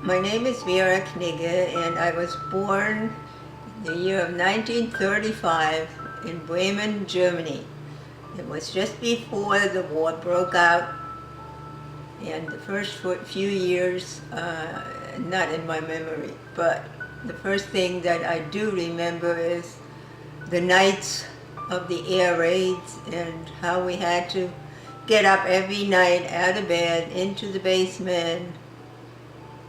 My name is Vera Knigge, and I was born in the year of 1935 in Bremen, Germany. It was just before the war broke out, and the first few years, not in my memory, but the first thing that I do remember is the nights of the air raids and how we had to get up every night out of bed into the basement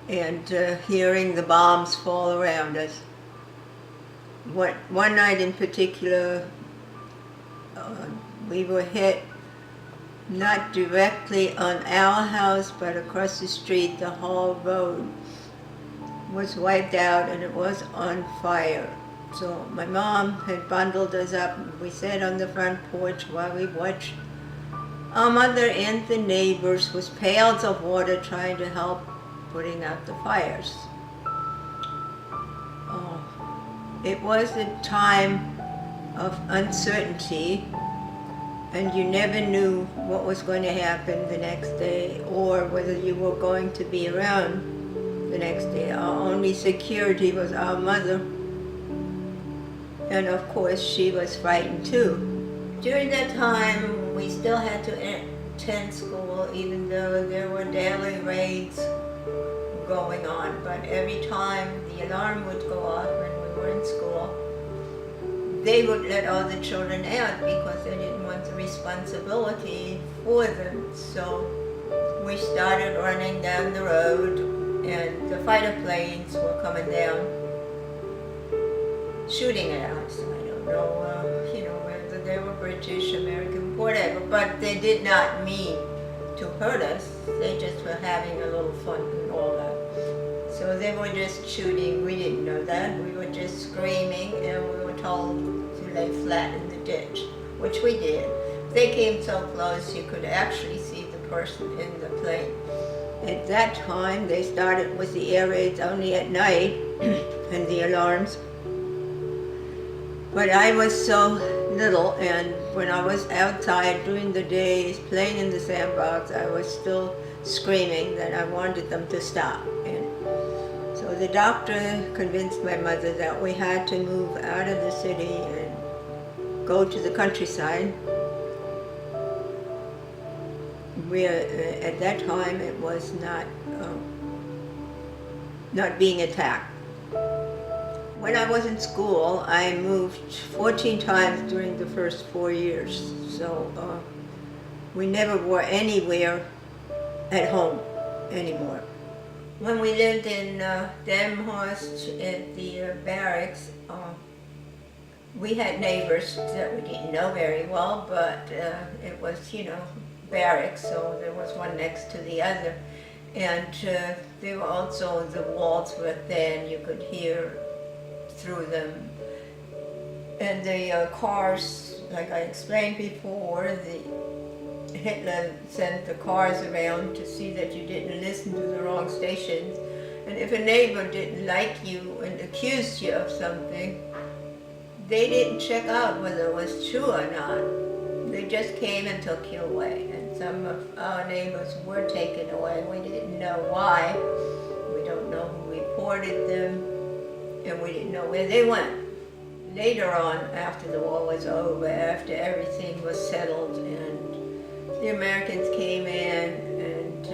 and hearing the bombs fall around us. One night in particular, we were hit not directly on our house, but across the street. The whole road was wiped out and it was on fire. So my mom had bundled us up. We sat on the front porch while we watched our mother and the neighbors with pails of water trying to help putting out the fires. It was a time of uncertainty, and you never knew what was going to happen the next day or whether you were going to be around the next day. Our only security was our mother, and of course she was frightened too. During that time, we still had to attend school, even though there were daily raids going on, but every time the alarm would go off when we were in school, they would let all the children out because they didn't want the responsibility for them. So we started running down the road, and the fighter planes were coming down, shooting at us. I don't know, whether they were British, American, whatever, but they did not mean to hurt us. They just were having a little fun and all that. So they were just shooting. We didn't know that. We were just screaming, and we were told to lay flat in the ditch, which we did. They came so close you could actually see the person in the plane. At that time, they started with the air raids only at night and the alarms. But I was so little, and when I was outside during the days playing in the sandbox, I was still screaming that I wanted them to stop. And so the doctor convinced my mother that we had to move out of the city and go to the countryside, where at that time it was not being attacked. When I was in school, I moved 14 times during the first 4 years, so we never were anywhere at home anymore. When we lived in Delmenhorst at the barracks, we had neighbors that we didn't know very well, but it was, barracks, so there was one next to the other. And there were also, the walls were thin, you could hear through them. And the cars, like I explained before, Hitler sent the cars around to see that you didn't listen to the wrong stations. And if a neighbor didn't like you and accused you of something, they didn't check out whether it was true or not. They just came and took you away. And some of our neighbors were taken away. We didn't know why. We don't know who reported them, and we didn't know where they went. Later on, after the war was over, after everything was settled, and the Americans came in, and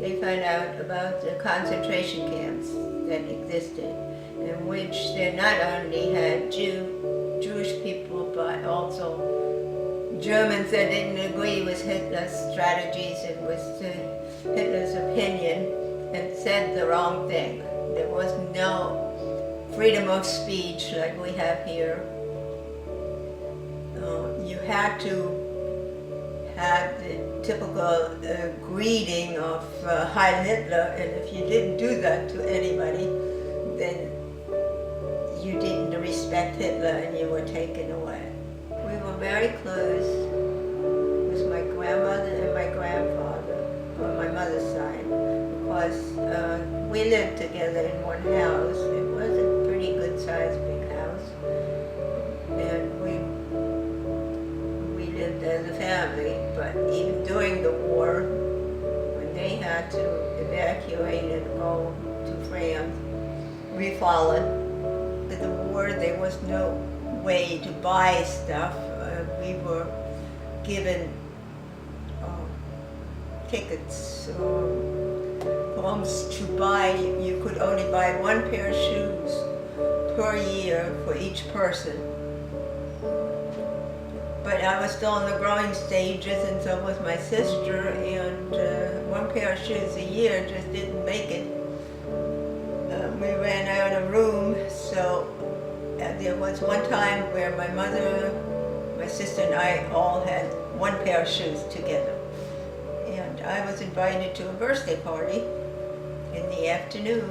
they found out about the concentration camps that existed, in which they not only had Jewish people, but also Germans that didn't agree with Hitler's strategies and with Hitler's opinion and said the wrong thing. There was no freedom of speech like we have here. You had to have the typical greeting of Heil Hitler, and if you didn't do that to anybody, then you didn't respect Hitler and you were taken away. We were very close with my grandmother and my grandfather on my mother's side, because we lived together in one house. It was a pretty good sized big house, and we lived as a family. But even during the war, when they had to evacuate and go to France. We followed the war. There was no way to buy stuff. We were given tickets, forms to buy. You could only buy one pair of shoes per year for each person. But I was still in the growing stages, and so was my sister, and one pair of shoes a year just didn't make it. We ran out of room, so there was one time where my mother, my sister, and I all had one pair of shoes together. And I was invited to a birthday party in the afternoon.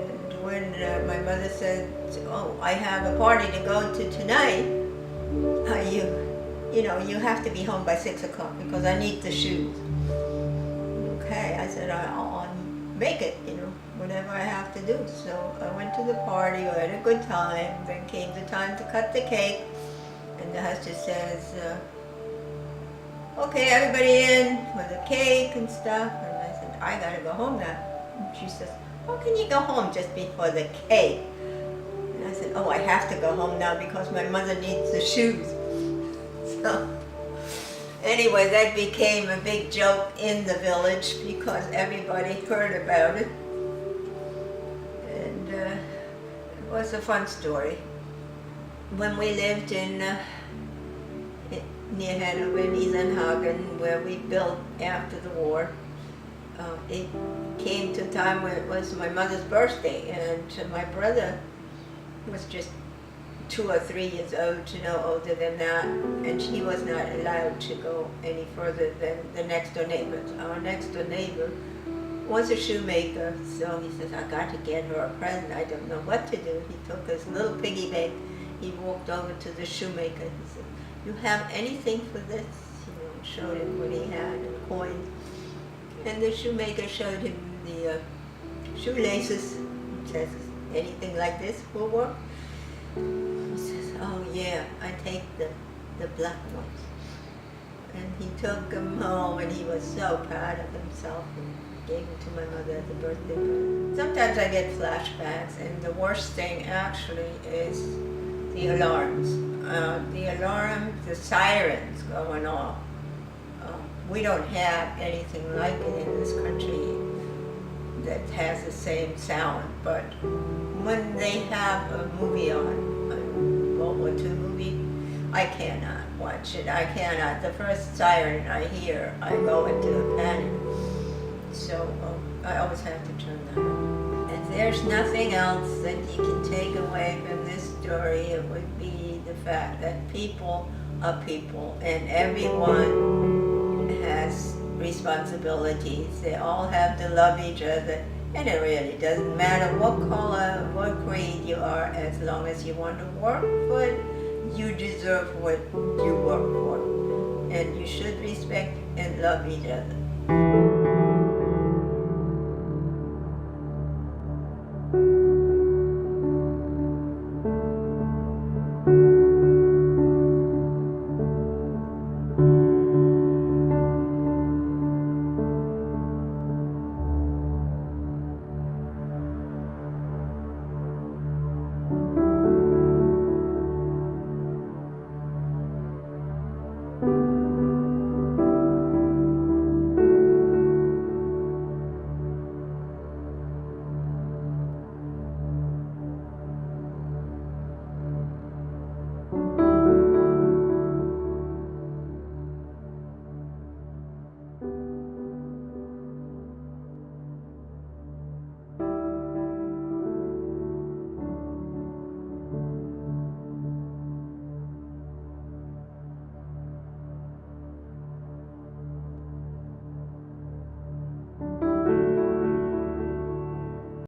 And when my mother said, "Oh, I have a party to go to tonight, you have to be home by 6 o'clock because I need the shoes." Okay, I said, I'll make it, whatever I have to do. So I went to the party, we had a good time. Then came the time to cut the cake, and the hostess says, "Okay, everybody in for the cake and stuff." And I said, "I gotta go home now." And she says, "How can you go home just before the cake?" And I said, "Oh, I have to go home now because my mother needs the shoes." So anyway, that became a big joke in the village because everybody heard about it. And it was a fun story. When we lived near Hanover in Isernhagen, where we built after the war, it came to a time where it was my mother's birthday, and my brother was just 2 or 3 years old, no older than that, and he was not allowed to go any further than the next door neighbor. Our next door neighbor was a shoemaker, so he says, "I got to get her a present. I don't know what to do." He took his little piggy bank. He walked over to the shoemaker. He said, "You have anything for this?" Showed him what he had and coins. And the shoemaker showed him the shoelaces. He says, "Anything like this will work?" He says, "Oh yeah, I take the black ones." And he took them home, and he was so proud of himself and gave them to my mother as a birthday present. Sometimes I get flashbacks, and the worst thing actually is the alarms. The sirens going off. We don't have anything like it in this country that has the same sound, but when they have a movie on, a World War II movie, I cannot watch it. I cannot. The first siren I hear, I go into a panic. So I always have to turn that on. If there's nothing else that you can take away from this story, it would be the fact that people are people, and everyone has responsibilities. They all have to love each other, and it really doesn't matter what color, what creed you are, as long as you want to work for it, you deserve what you work for. And you should respect and love each other.